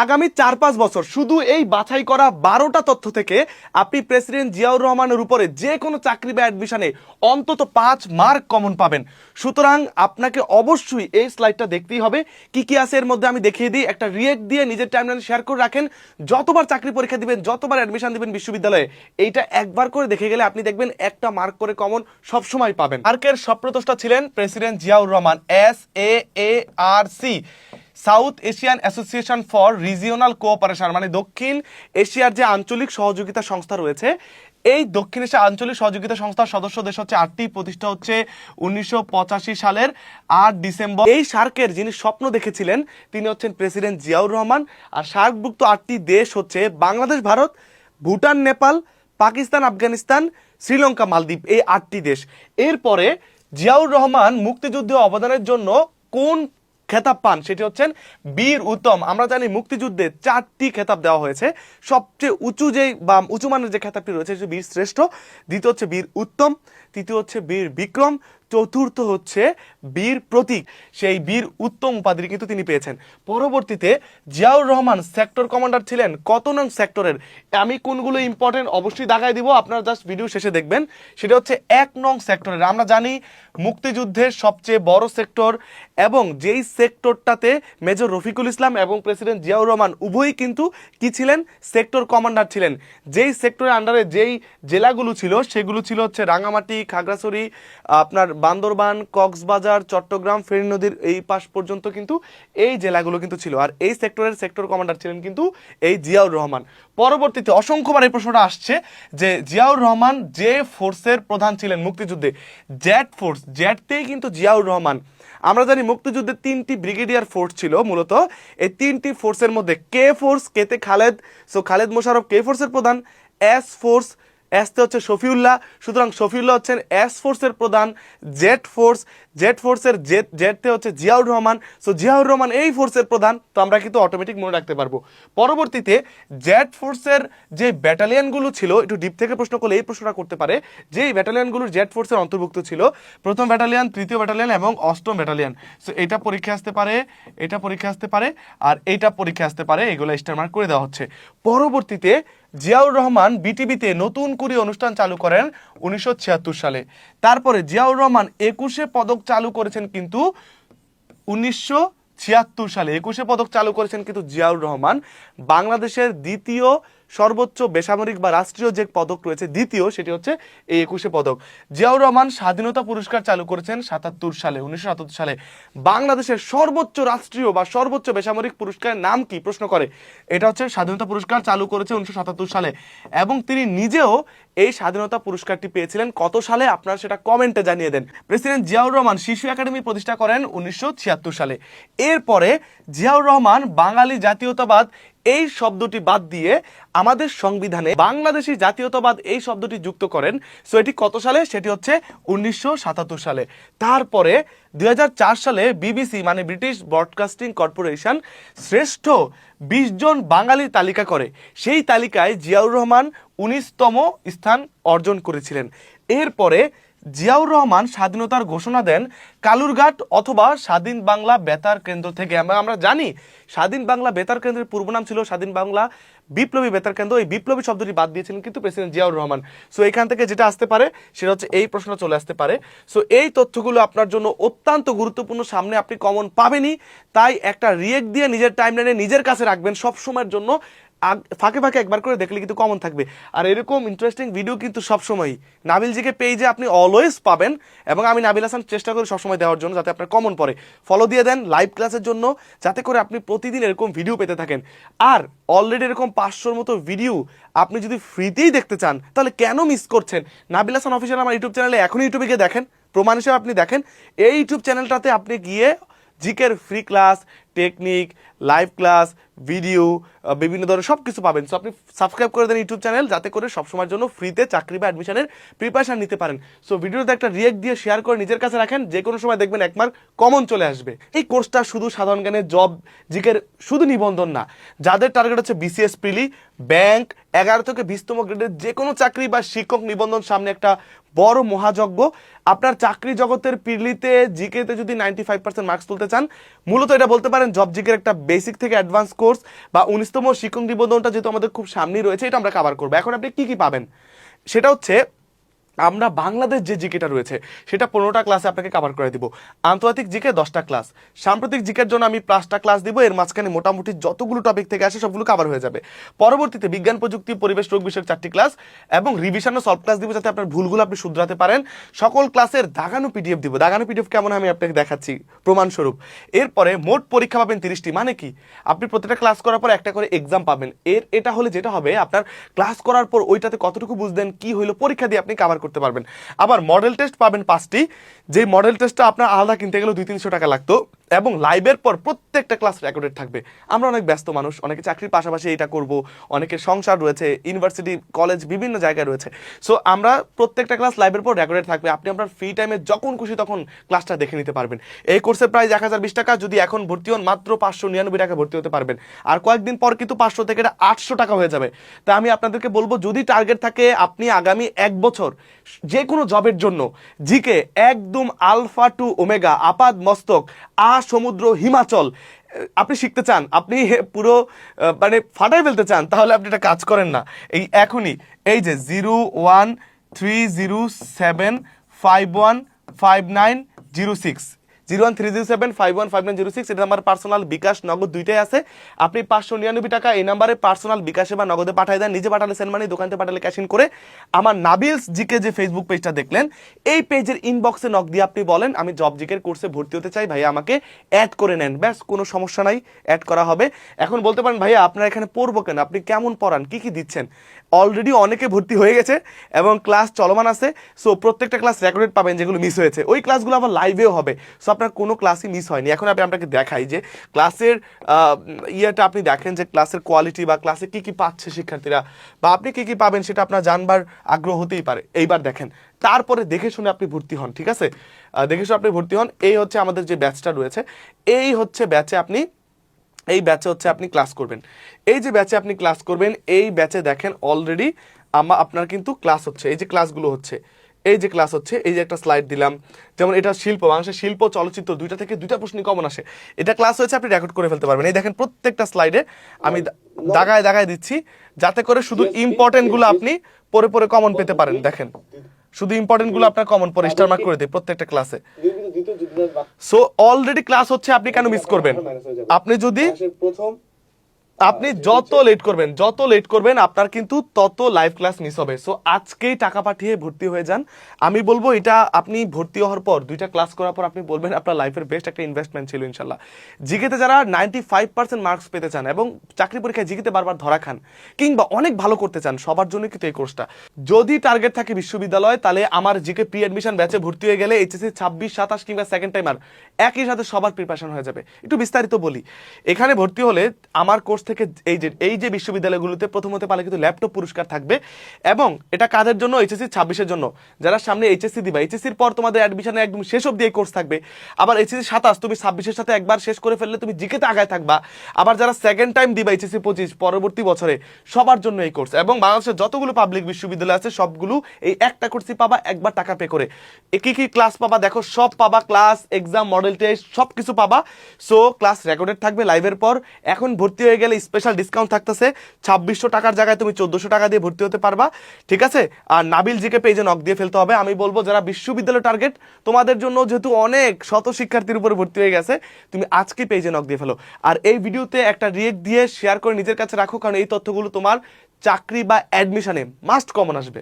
আগামী 4-5 বছর শুধু এই বাছাই করা 12টা তথ্য থেকে আপনি প্রেসিডেন্ট জিয়াউর রহমানের উপরে যে কোনো চাকরি বা অ্যাডমিশনে অন্তত 5 মার্ক কমন পাবেন। সুতরাং আপনাকে অবশ্যই এই স্লাইডটা দেখতেই হবে। কি কি আছে এর মধ্যে আমি দেখিয়ে দিই, একটা রিয়েক্ট দিয়ে নিজের টাইমলাইনে শেয়ার করে রাখেন। যতবার চাকরি পরীক্ষা দিবেন, যতবার অ্যাডমিশন দিবেন বিশ্ববিদ্যালয়ে, এইটা একবার করে দেখে গেলে আপনি দেখবেন একটা মার্ক করে কমন সবসময় পাবেন। মার্কের স্বপ্নদ্রষ্টা ছিলেন president Ziaur Rahman, SAARC, south Asian association for regional cooperation, মানে দক্ষিণ এশিয়ার যে আঞ্চলিক সহযোগিতা সংস্থা রয়েছে, এই দক্ষিণ এশিয়া আঞ্চলিক সহযোগিতা সংস্থার সদস্য দেশ হচ্ছে 8টি, প্রতিষ্ঠা হচ্ছে 1985 সালের 8 ডিসেম্বর। এই সার্কের যিনি স্বপ্ন দেখেছিলেন তিনি হচ্ছেন প্রেসিডেন্ট জিয়াউর রহমান। আর সার্কভুক্ত 8টি দেশ হচ্ছে বাংলাদেশ, ভারত, ভুটান, নেপাল, পাকিস্তান, আফগানিস্তান, শ্রীলঙ্কা, মালদ্বীপ, এই 8টি দেশ। এরপরে জিয়াউর রহমান মুক্তিযুদ্ধে অবদানের জন্য কোন খেতাব পান, সেটি হচ্ছেন বীর উত্তম। আমরা জানি মুক্তিযুদ্ধে 4টি খেতাব দেওয়া হয়েছে। সবচেয়ে উঁচু যে বা উঁচু মানের যে খেতাবটি রয়েছে সেটি বীর শ্রেষ্ঠ, দ্বিতীয় হচ্ছে বীর উত্তম, তৃতীয় হচ্ছে বীর বিক্রম, চতুর্থ হচ্ছে বীর প্রতীক। সেই বীর উত্তম উপাধি কিন্তু তিনি পেয়েছেন। পরবর্তীতে জিয়াউর রহমান সেক্টর কমান্ডার ছিলেন কত নং সেক্টরের, আমি কোনগুলো ইম্পর্টেন্ট অবশ্যই দেখাই দিব, আপনারা জাস্ট ভিডিও শেষে দেখবেন। সেটা হচ্ছে 1 নং সেক্টরের। আমরা জানি মুক্তিযুদ্ধের সবচেয়ে বড় সেক্টর এবং যেই সেক্টরটাতে মেজর রফিকুল ইসলাম এবং প্রেসিডেন্ট জিয়াউর রহমান উভয়ই কিন্তু কি ছিলেন, সেক্টর কমান্ডার ছিলেন। যেই সেক্টরের আন্ডারে যেই জেলাগুলো ছিল সেগুলো ছিল হচ্ছে রাঙামাটি, খাগড়াছড়ি, আপনার বান্দরবান, কক্সবাজার, চট্টগ্রাম, ফেনী নদীর এই পাশ পর্যন্ত কিন্তু এই জেলাগুলো কিন্তু ছিল। আর এই সেক্টরের সেক্টর কমান্ডার ছিলেন কিন্তু এই জিয়াউর রহমান। পরবর্তীতে অসংখ্যবার এই প্রশ্নটা আসছে যে জিয়াউর রহমান যে ফোর্সের প্রধান ছিলেন মুক্তিযুদ্ধে, জেড ফোর্স, জেডতেই কিন্তু জিয়াউর রহমান। আমরা জানি মুক্তিযুদ্ধে 3টি ব্রিগেডিয়ার ফোর্স ছিল মূলত। এই 3টি ফোর্সের মধ্যে কে ফোর্স, কেতে খালেদ, সো খালেদ মোশাররফ কে ফোর্সের প্রধান, এস ফোর্স, এসতে হচ্ছে শফিউল্লাহ, সুতরাং শফিউল্লাহ হচ্ছেন এস ফোর্সের প্রধান, জেড ফোর্স, জেড ফোর্সের জেডতে হচ্ছে জিয়াউর রহমান, সো জিয়াউর রহমান এই ফোর্সের প্রধান। তো আমরা কিন্তু অটোমেটিক মনে রাখতে পারবো। পরবর্তীতে জেড ফোর্সের যে ব্যাটালিয়নগুলো ছিল, একটু ডিপ থেকে প্রশ্ন করলে এই প্রশ্নটা করতে পারে যে এই ব্যাটালিয়নগুলো জেড ফোর্সের অন্তর্ভুক্ত ছিল, প্রথম ব্যাটালিয়ন, তৃতীয় ব্যাটালিয়ন এবং 8ম ব্যাটালিয়ন। সো এটা পরীক্ষা আসতে পারে, এটা পরীক্ষা আসতে পারে, আর এইটা পরীক্ষা আসতে পারে, এগুলো স্টার মার্ক করে দেওয়া হচ্ছে। পরবর্তীতে জিয়াউর রহমান বিটিভিতে নতুন করে অনুষ্ঠান চালু করেন 1976 সালে। তারপরে জিয়াউর রহমান 21শে পদক চালু করেছেন কিন্তু 1976 সালে। 21শে পদক চালু করেছেন কিন্তু জিয়াউর রহমান। বাংলাদেশের দ্বিতীয় সর্বোচ্চ বেসামরিক বা রাষ্ট্রীয় যে পদক রয়েছে দ্বিতীয়, সেটি হচ্ছে এই 21শে পদক। জিয়াউর রহমান স্বাধীনতা পুরস্কার চালু করেছেন 77 সালে, 1977 সালে। বাংলাদেশের সর্বোচ্চ রাষ্ট্রীয় বা সর্বোচ্চ বেসামরিক পুরস্কারের নাম কি প্রশ্ন করে, এটা হচ্ছে স্বাধীনতা পুরস্কার, চালু করেছে 1977 সালে। এবং তিনি নিজেও এই স্বাধীনতা পুরস্কারটি পেয়েছিলেন কত সালে, আপনারা সেটা কমেন্টে জানিয়ে দেন। প্রেসিডেন্ট জিয়াউর রহমান শিশু একাডেমি প্রতিষ্ঠা করেন 1976 সালে। এরপরে জিয়াউর রহমান বাঙালি জাতীয়তাবাদ এই শব্দটি বাদ দিয়ে আমাদের সংবিধানে বাংলাদেশি জাতীয়তাবাদ এই শব্দটি যুক্ত করেন। সো এটি কত সালে, সেটি হচ্ছে 1977 সালে। তারপরে 2004 সালে বিবিসি মানে ব্রিটিশ ব্রডকাস্টিং কর্পোরেশন শ্রেষ্ঠ 20 জন বাঙালির তালিকা করে। সেই তালিকায় জিয়াউর রহমান 19তম স্থান অর্জন করেছিলেন। এরপরে জিয়াউর রহমান স্বাধীনতার ঘোষণা দেন কালুরঘাট অথবা স্বাধীন বাংলা বেতার কেন্দ্র থেকে। আমরা জানি স্বাধীন বাংলা বেতার কেন্দ্রের পূর্ব নাম ছিল স্বাধীন বাংলা বিপ্লবী বেতার কেন্দ্র। এই বিপ্লবী শব্দটি বাদ দিয়েছিলেন কিন্তু প্রেসিডেন্ট জিয়াউর রহমান। সো এখান থেকে যেটা আসতে পারে সেটা হচ্ছে এই প্রশ্ন চলে আসতে পারে। সো এই তথ্যগুলো আপনার জন্য অত্যন্ত গুরুত্বপূর্ণ, সামনে আপনি কমন পাবেনই, তাই একটা রিয়েক্ট দিয়ে নিজের টাইমলাইনে নিজের কাছে রাখবেন সব সময়ের জন্য। ফাঁকে ফাঁকে একবার করে দেখলে কিন্তু কমন থাকবে। আর এরকম ইন্টারেস্টিং ভিডিও কিন্তু সবসময় নাবিল জিকে পেজে আপনি অলওয়েজ পাবেন, এবং আমি নাবিল হাসান চেষ্টা করি সবসময় দেওয়ার জন্য যাতে আপনার কমন পড়ে। ফলো দিয়ে দেন লাইভ ক্লাসের জন্য, যাতে করে আপনি প্রতিদিন এরকম ভিডিও পেতে থাকেন। আর অলরেডি এরকম 500-র মতো ভিডিও আপনি যদি ফ্রিতেই দেখতে চান তাহলে কেন মিস করছেন? নাবিল হাসান অফিসিয়াল আমার ইউটিউব চ্যানেলে এখনই ইউটিউবে গিয়ে দেখেন, প্রমাণ হিসেবে আপনি দেখেন। এই ইউটিউব চ্যানেলটাতে আপনি গিয়ে জিকের free class, technique, live class, video, বিভিন্ন ধরনের সব কিছু পাবেন। সো আপনি সাবস্ক্রাইব করে দেন ইউটিউব চ্যানেল, যাতে করে সবসময়ের জন্য ফ্রিতে চাকরি বা অ্যাডমিশনের প্রিপারেশন নিতে পারেন। সো ভিডিওতে একটা রিয়েক্ট দিয়ে শেয়ার করে নিজের কাছে রাখেন, যে কোনো সময় দেখবেন এক মার্ক কমন চলে আসবে। এই কোর্সটা শুধু সাধারণ জ্ঞানের জব জিকের শুধু নিবন্ধন না, যাদের টার্গেট হচ্ছে বিসিএস প্রিলি, ব্যাংক, 11 থেকে 20তম গ্রেডের যে কোনো চাকরি বা শিক্ষক নিবন্ধন সামনে একটা বড় মহাযজ্ঞ। আপনার চাকরি জগতের প্রিলিতে জিকেতে যদি 95% মার্কস তুলতে চান, মূলত এটা বলতে পারেন জব জিকের একটা বেসিক থেকে অ্যাডভান্স কোর্স। কোর্স বা 19তম শিক্ষক নিবন্ধনটা যেহেতু আমাদের খুব সামনেই রয়েছে, এটা আমরা কভার করবো। এখন আপনি কি কি পাবেন সেটা হচ্ছে আমরা বাংলাদেশ যে জিকেটা রয়েছে সেটা 15টা ক্লাসে আপনাকে কভার করে দিব, আন্তর্জাতিক জিকে 10টা ক্লাস, সাম্প্রতিক জিকের জন্য আমি 5টা ক্লাস দিব, এর মাঝখানে মোটামুটি যতগুলো টপিক থেকে আসে সবগুলো কভার হয়ে যাবে। পরবর্তীতে বিজ্ঞান প্রযুক্তি পরিবেশ রোগ বিষয়ক 4টি ক্লাস এবং রিভিশন ও সলভ ক্লাস দিব, যাতে আপনার ভুলগুলো আপনি শুধরাতে পারেন। সকল ক্লাসের দাগানো পিডিএফ দিব, দাগানো পিডিএফ কেমন আমি আপনাকে দেখাচ্ছি প্রমাণস্বরূপ। এরপরে মোট পরীক্ষা পাবেন 30টি, মানে কি আপনি প্রত্যেকটা ক্লাস করার পর একটা করে এক্সাম পাবেন। এটা হলে যেটা হবে আপনার ক্লাস করার পর ওইটাতে কতটুকু বুঝলেন কি হইলো পরীক্ষা দিয়ে আপনি কভার করতে পারবেন। আবার মডেল টেস্ট পাবেন 5টি, যে মডেল টেস্টটা আপনার আলাদা কিনতে গেলে 200-300 টাকা লাগতো, এবং লাইভের পর প্রত্যেকটা ক্লাস রেকর্ডেড থাকবে। আমরা অনেক ব্যস্ত মানুষ, অনেকে চাকরির পাশাপাশি এটা করব, অনেকের সংসার রয়েছে, ইউনিভার্সিটি কলেজ বিভিন্ন জায়গায় রয়েছে। সো আমরা প্রত্যেকটা ক্লাস লাইভের পর রেকর্ডেড থাকবে, আপনি আপনার ফ্রি টাইমে যখন খুশি তখন ক্লাসটা দেখে নিতে পারবেন। এই কোর্সের প্রাইস 1020 টাকা, যদি এখন ভর্তি হন মাত্র 599 টাকা ভর্তি হতে পারবেন। আর কয়েকদিন পর কিন্তু 500 থেকে এটা 800 টাকা হয়ে যাবে। তাই আমি আপনাদেরকে বলবো, যদি টার্গেট থাকে আপনি আগামী 1 বছর যে কোনো জবের জন্য জিকে একদম আলফা টু ওমেগা, আপাদ মস্তক, সমুদ্র হিমাচল আপনি শিখতে চান, আপনি পুরো মানে ফাটাই ফেলতে চান, তাহলে আপনি এটা কাজ করেন না, এই এখনই এই যে 01307515906 01307515906, এটা আমার পার্সোনাল বিকাশ নগদ দুইটাই আছে। আপনি 599 টাকা এই নাম্বারে পার্সোনাল বিকাশে বা নগদে পাঠিয়ে দেন, নিজে পাঠালে সেন্ড মানি, দোকানতে পাঠালে ক্যাশ ইন করে। আমার নাবিলস জিকে যে ফেসবুক পেজটা দেখলেন, এই পেজের ইনবক্সে নক দিয়ে আপনি বলেন আমি জব জিকের কোর্সে ভর্তি হতে চাই, ভাইয়া আমাকে অ্যাড করে নেন, ব্যাস কোনো সমস্যা নাই, অ্যাড করা হবে। এখন বলতে পারেন ভাইয়া আপনার এখানে পড়বো কেন, আপনি কেমন পড়ান, কি কি দিচ্ছেন? অলরেডি অনেকে ভর্তি হয়ে গেছে এবং ক্লাস চলমান আছে। সো প্রত্যেকটা ক্লাস রেকর্ডেড পাবেন, যেগুলো মিস হয়েছে ওই ক্লাসগুলো আবার লাইভেও হবে। সো আপনার কোনো ক্লাসই মিস হয়নি। এখন আমি আপনাকে দেখাই যে ক্লাসের ইয়েটা আপনি দেখেন যে ক্লাসের কোয়ালিটি বা ক্লাসে কি কি পাচ্ছে শিক্ষার্থীরা, বা আপনি কি কি পাবেন সেটা আপনার জানবার আগ্রহ হতেই পারে। এইবার দেখেন, তারপরে দেখে শুনে আপনি ভর্তি হন, ঠিক আছে? দেখে শুনে আপনি ভর্তি হন। এই হচ্ছে আমাদের যে ব্যাচটা রয়েছে, এই হচ্ছে ব্যাচে আপনি ক্লাস করবেন। এই যে ব্যাচে আপনি ক্লাস করবেন, এই ব্যাচে দেখেন অলরেডি আপনার কিন্তু ক্লাস হচ্ছে, এই যে ক্লাসগুলো হচ্ছে, এই যে ক্লাস হচ্ছে, এই যে একটা স্লাইড দিলাম, যেমন এটা শিল্প, বাংলাদেশের শিল্প চলচ্চিত্র দুইটা থেকে দুইটা প্রশ্ন কমন আসে, এটা ক্লাস হয়েছে, আপনি রেকর্ড করে ফেলতে পারবেন। এই দেখেন প্রত্যেকটা স্লাইডে আমি দাগায় দিচ্ছি, যাতে করে শুধু ইম্পর্টেন্ট গুলো আপনি পরে পরে কমন পেতে পারেন। দেখেন শুধু ইম্পর্টেন্ট গুলো আপনার কমন পরে স্টার মার্ক করে দিই প্রত্যেকটা ক্লাসে। সো অলরেডি ক্লাস হচ্ছে, আপনি কেন মিস করবেন? আপনি যত লেট করবেন আপনার কিন্তু তত লাইভ ক্লাস মিস হবে। সো আজকেই টাকা পাঠিয়ে ভর্তি হয়ে যান। আমি বলবো এটা আপনি ভর্তি হওয়ার পর 2টা ক্লাস করার পর আপনি বলবেন আপনার লাইফের বেস্ট একটা ইনভেস্টমেন্ট ছিল ইনশাল্লাহ। জিকেতে যারা 95% মার্কস পেতে চান এবং চাকরি পরীক্ষায় জিকেতে বারবার ধরা খান কিংবা অনেক ভালো করতে চান, সবার জন্য কিন্তু এই কোর্সটা। যদি টার্গেট থাকে বিশ্ববিদ্যালয়, তাহলে আমার জিকে প্রি অ্যাডমিশন ব্যাচে ভর্তি হয়ে গেলে এইচএসসি 26, 27 কিংবা সেকেন্ড টাইমার একই সাথে সবার প্রিপারেশন হয়ে যাবে। একটু বিস্তারিত বলি, এখানে ভর্তি হলে আমার কোর্স থেকে এই যে বিশ্ববিদ্যালয়গুলোতে প্রথম হতে পারলে কিন্তু ল্যাপটপ পুরস্কার থাকবে। এবং এটা কাদের জন্য? এইচএসসি 26-এর জন্য, যারা সামনে এইচএসসি দিবা, এইচএসসির পর তোমাদের অ্যাডমিশনে একদম শেষ অবধি এই কোর্স থাকবে। আবার এইচএসসি 27 তুমি 26-এর সাথে একবার শেষ করে ফেললে তুমি জিকেতে আগায় থাকবা। আবার যারা সেকেন্ড টাইম দিবা এইচএসসি 25 পরবর্তী বছরে, সবার জন্য এই কোর্স। এবং বাংলাদেশের যতগুলো পাবলিক বিশ্ববিদ্যালয় আছে সবগুলো এই একটা কোর্সই পাবা একবার টাকা পে করে। কি কি ক্লাস পাবা দেখো, সব পাবা, ক্লাস, এক্সাম, মডেল টেস্ট সব কিছু পাবা। সো ক্লাস রেকর্ডেড থাকবে লাইভের পর। এখন ভর্তি হয়ে গেলে স্পেশাল ডিসকাউন্ট থাকতেছে, 2600 টাকার জায়গায় তুমি 1400 টাকা দিয়ে ভর্তি হতে পারবা, ঠিক আছে? আর নাবিল জিকে পেজে নক দিয়ে ফেলতে হবে। আমি বলবো যারা বিশ্ববিদ্যালয় টার্গেট, তোমাদের জন্য যেহেতু অনেক শত শিক্ষার্থীর উপরে ভর্তি হয়ে গেছে, তুমি আজকে পেজে নক দিয়ে ফেলো। আর এই ভিডিওতে একটা রিয়েক্ট দিয়ে শেয়ার করে নিজের কাছে রাখো, কারণ এই তথ্যগুলো তোমার চাকরি বা অ্যাডমিশনে মাস্ট কমন আসবে।